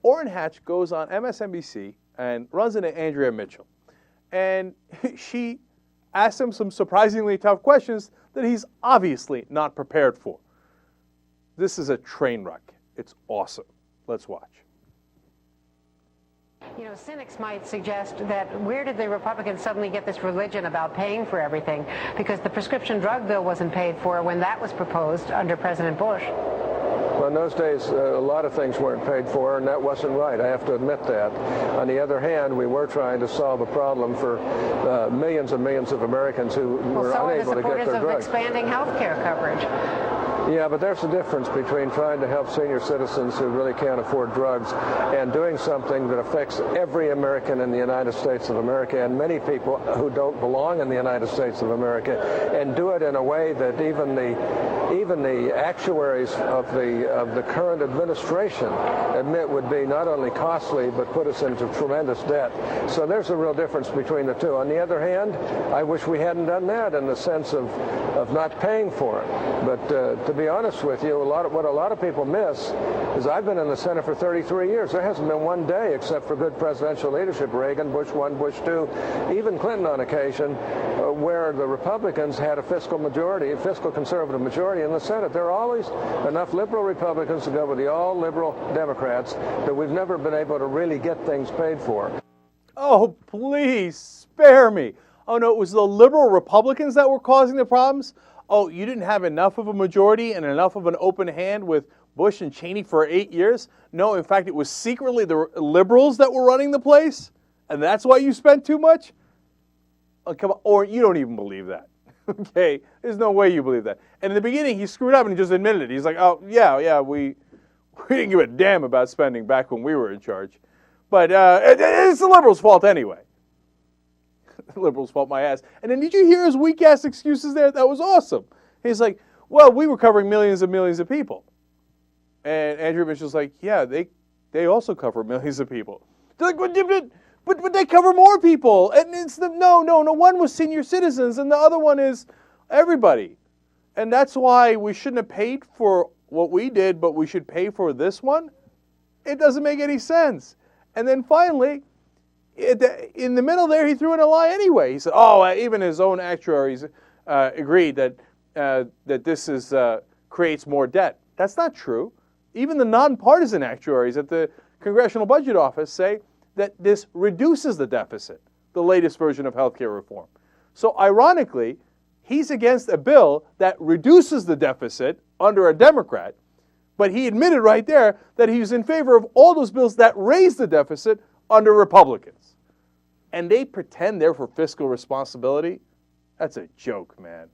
Orrin Hatch goes on MSNBC and runs into Andrea Mitchell. And she asks him some surprisingly tough questions that he's obviously not prepared for. This is a train wreck. It's awesome. Let's watch. You know, cynics might suggest that where did the Republicans suddenly get this religion about paying for everything? Because the prescription drug bill wasn't paid for when that was proposed under President Bush. Well, in those days, a lot of things weren't paid for, and that wasn't right. I have to admit that. On the other hand, we were trying to solve a problem for millions and millions of Americans who were unable to get their drugs. So are the supporters of expanding health care coverage. Yeah, but there's a difference between trying to help senior citizens who really can't afford drugs and doing something that affects every American in the United States of America and many people who don't belong in the United States of America, and do it in a way that even the actuaries of the current administration admit would be not only costly but put us into tremendous debt. So there's a real difference between the two. On the other hand, I wish we hadn't done that in the sense of not paying for it. But to be honest with you, what a lot of people miss is I've been in the Senate for 33 years. There hasn't been one day, except for good presidential leadership, Reagan, Bush 1, Bush 2, even Clinton on occasion, where the Republicans had a fiscal conservative majority in the Senate. There are always enough liberal Republicans to go with the all-liberal Democrats that we've never been able to really get things paid for. Oh, please, spare me. Oh, no, it was the liberal Republicans that were causing the problems? Oh, you didn't have enough of a majority and enough of an open hand with Bush and Cheney for 8 years? No, in fact, it was secretly the liberals that were running the place? And that's why you spent too much? Oh, come on, or you don't even believe that. Okay, there's no way you believe that. And in the beginning, he screwed up and he just admitted it. He's like, oh, yeah, we didn't give a damn about spending back when we were in charge. But it's the liberals' fault anyway. The liberals' fault my ass. And then did you hear his weak-ass excuses there? That was awesome. He's like, well, we were covering millions and millions of people. And Andrew Mitchell's like, yeah, they also cover millions of people. They're like, but they cover more people. And it's no, one was senior citizens and the other one is everybody. And that's why we shouldn't have paid for what we did, but we should pay for this one? It doesn't make any sense. And then finally, in the middle there, he threw in a lie anyway. He said, even his own actuaries agreed that this creates more debt. That's not true. Even the nonpartisan actuaries at the Congressional Budget Office say that this reduces the deficit, the latest version of health care reform. So ironically, he's against a bill that reduces the deficit under a Democrat, but he admitted right there that he was in favor of all those bills that raise the deficit under Republicans. And they pretend they're for fiscal responsibility? That's a joke, man.